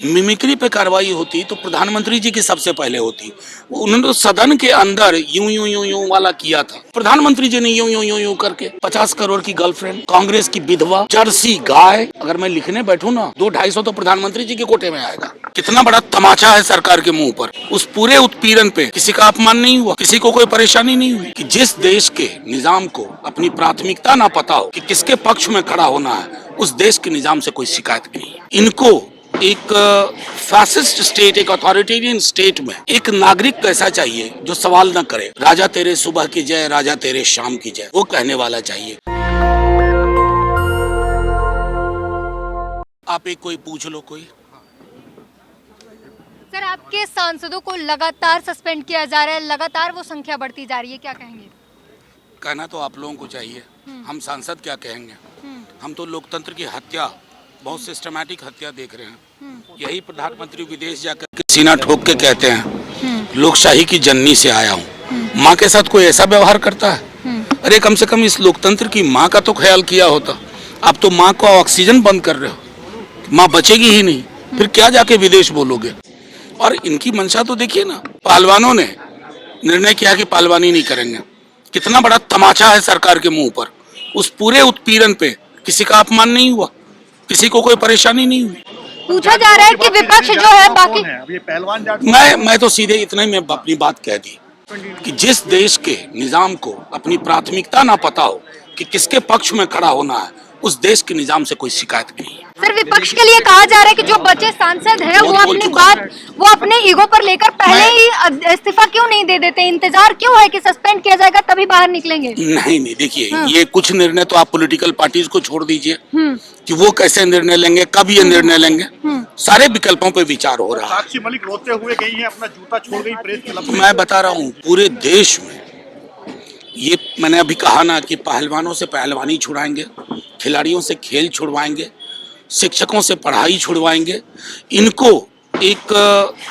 Mimicry पे कार्रवाई होती तो प्रधानमंत्री जी की सबसे पहले होती। उन्होंने तो सदन के अंदर यूं यूं यूं यूं वाला किया था। प्रधानमंत्री जी ने यूं यूं यूं यूं करके 50 करोड़ की गर्लफ्रेंड, कांग्रेस की विधवा, जर्सी गाय, अगर मैं लिखने बैठूं ना 200-250 तो प्रधानमंत्री जी के कोटे में आएगा। कितना बड़ा तमाचा है सरकार के मुंह पर। उस पूरे उत्पीड़न पे किसी का अपमान नहीं हुआ, किसी को कोई परेशानी नहीं हुई। कि जिस देश के निजाम को अपनी प्राथमिकता ना पता हो कि किसके पक्ष में खड़ा होना है, उस देश के निजाम से कोई शिकायत नहीं है। इनको एक फैसिस्ट स्टेट, एक अथॉरिटेरियन स्टेट में एक नागरिक कैसा चाहिए जो सवाल न करे, राजा तेरे सुबह की जय, राजा तेरे शाम की जय, वो कहने वाला चाहिए। आप एक कोई पूछ लो कोई। सर, आपके सांसदों को लगातार सस्पेंड किया जा रहा है, लगातार वो संख्या बढ़ती जा रही है, क्या कहेंगे? कहना तो आप लोगों को चाहिए, हम सांसद क्या कहेंगे। हम तो लोकतंत्र की हत्या, बहुत सिस्टमैटिक हत्या देख रहे हैं। यही प्रधानमंत्री विदेश जाकर के सीना ठोक के कहते हैं लोकशाही की जननी से आया हूँ। माँ के साथ कोई ऐसा व्यवहार करता है? अरे कम से कम इस लोकतंत्र की माँ का तो ख्याल किया होता। आप तो माँ को ऑक्सीजन बंद कर रहे हो, माँ बचेगी ही नहीं, फिर क्या जाके विदेश बोलोगे। और इनकी मंशा तो देखिए ना, पहलवानों ने निर्णय किया कि पहलवानी नहीं करेंगे। कितना बड़ा तमाचा है सरकार के मुंह पर। उस पूरे उत्पीड़न पे किसी का अपमान नहीं हुआ, किसी को कोई परेशानी नहीं हुई। पूछा जा रहा है कि विपक्ष जो है बाकी मैं तो सीधे इतना ही मैं अपनी बात कह दी कि जिस देश के निजाम को अपनी प्राथमिकता ना पता हो कि किसके पक्ष में खड़ा होना है, उस देश के निजाम से कोई शिकायत नहीं है। सर, विपक्ष के लिए कहा जा रहा है कि जो बचे सांसद हैं वो अपने ईगो पर लेकर पहले ही इस्तीफा क्यों नहीं दे देते? इंतजार क्यों है कि सस्पेंड किया जाएगा तभी बाहर निकलेंगे? नहीं, देखिए ये कुछ निर्णय तो आप पॉलिटिकल पार्टीज को छोड़ दीजिए कि वो कैसे निर्णय लेंगे, कब ये निर्णय लेंगे। सारे विकल्पों पे विचार हो रहा है। साक्षी मलिक रोते हुए गई हैं, अपना जूता छोड़ गई प्रेस क्लब में। मैं बता रहा हूँ पूरे देश में ये, मैंने अभी कहा ना कि पहलवानों से पहलवानी छुड़ाएंगे, खिलाड़ियों से खेल छुड़वाएंगे, शिक्षकों से पढ़ाई छुड़वाएंगे। इनको एक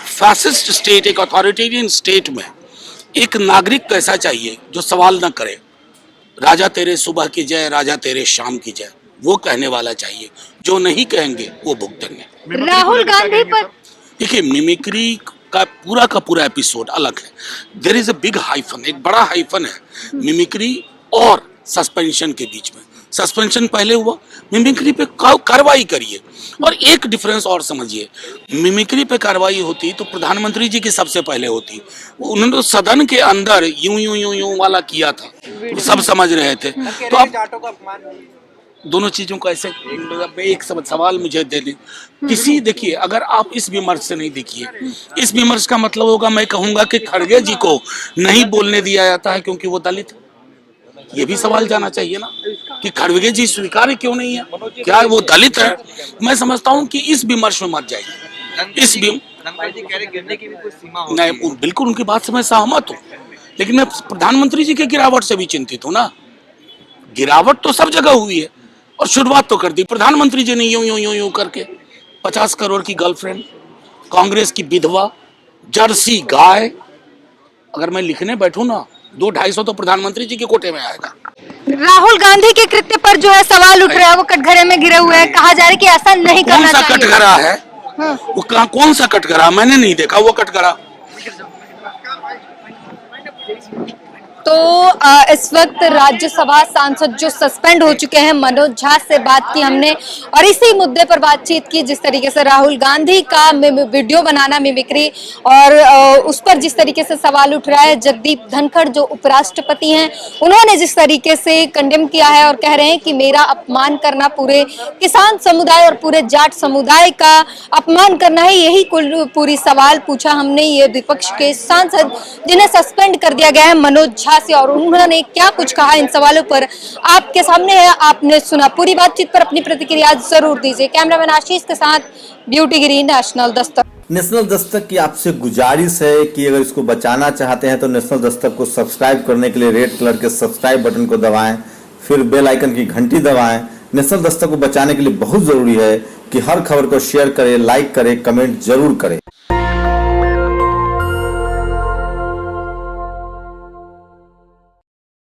फैसिस्ट स्टेट, एक अथॉरिटेरियन स्टेट में एक नागरिक कैसा चाहिए जो सवाल न करे, राजा तेरे सुबह की जय, राजा तेरे शाम की जय, वो कहने वाला चाहिए। जो नहीं कहेंगे वो भुगतेंगे। राहुल गांधी पर देखिए, मिमिक्री का पूरा एपिसोड अलग है। There is a big hyphen, एक बड़ा हाइफन है मिमिक्री और सस्पेंशन के बीच में। सस्पेंशन पहले हुआ, मिमिक्री पे कार्रवाई करिए। और एक डिफरेंस और समझिए, मिमिक्री पे कार्रवाई होती तो प्रधानमंत्री जी की सबसे पहले होती। उन्होंने तो सदन के अंदर यूं यूं यूं यूं वाला किया था, तो सब समझ रहे थे। तो अब दोनों चीजों को ऐसे एक सवाल मुझे दे दें किसी, देखिए अगर आप इस विमर्श से नहीं देखिए, इस विमर्श का मतलब होगा मैं कहूंगा कि खड़गे जी को नहीं बोलने दिया जाता है क्योंकि वो दलित है। ये भी सवाल जाना चाहिए ना कि खड़गे जी स्वीकार क्यों नहीं है, क्या वो दलित है? मैं समझता हूँ कि इस विमर्श में मत जाइए। इस नहीं, बिल्कुल उनकी बात से मैं सहमत हूँ, लेकिन मैं प्रधानमंत्री जी के गिरावट से भी चिंतित हूँ ना। गिरावट तो सब जगह हुई है और शुरुआत तो कर दी प्रधानमंत्री जी ने यूं यूं यूं यूं करके। 50 करोड़ की गर्लफ्रेंड, कांग्रेस की विधवा, जर्सी गाय, अगर मैं लिखने बैठूं ना 200-250 तो प्रधानमंत्री जी के कोटे में आएगा। राहुल गांधी के कृत्य पर जो है सवाल उठ रहा है, वो कटघरे में गिरे हुए हैं। कहा जा रहा है कि ऐसा नहीं करना चाहिए। कौन सा कटघरा है? वो कौन सा कटघरा? मैंने नहीं देखा वो कटघरा। तो इस वक्त राज्यसभा सांसद जो सस्पेंड हो चुके हैं, मनोज झा से बात की हमने और इसी मुद्दे पर बातचीत की। जिस तरीके से राहुल गांधी का वीडियो बनाना मिमिक्री और उस पर जिस तरीके से सवाल उठ रहा है, जगदीप धनखड़ जो उपराष्ट्रपति हैं उन्होंने जिस तरीके से कंडेम किया है और कह रहे हैं कि मेरा अपमान करना, पूरे किसान समुदाय और पूरे जाट समुदाय का अपमान करना है। यही पूरी सवाल पूछा हमने ये विपक्ष के सांसद जिन्हें सस्पेंड कर दिया गया है, मनोज झा से, और उन्होंने क्या कुछ कहा इन सवालों पर आपके सामने है, आपने सुना। पूरी बातचीत पर अपनी प्रतिक्रिया जरूर दीजिए। कैमरामैन आशीष के साथ ब्यूटी गिरी, नेशनल दस्तक। नेशनल दस्तक की आपसे गुजारिश है कि अगर इसको बचाना चाहते हैं तो नेशनल दस्तक को सब्सक्राइब करने के लिए रेड कलर के सब्सक्राइब बटन को दबाएं, फिर बेल आइकन की घंटी दबाएं। नेशनल दस्तक को बचाने के लिए बहुत जरूरी है कि हर खबर को शेयर करें, लाइक करें, कमेंट जरूर करें।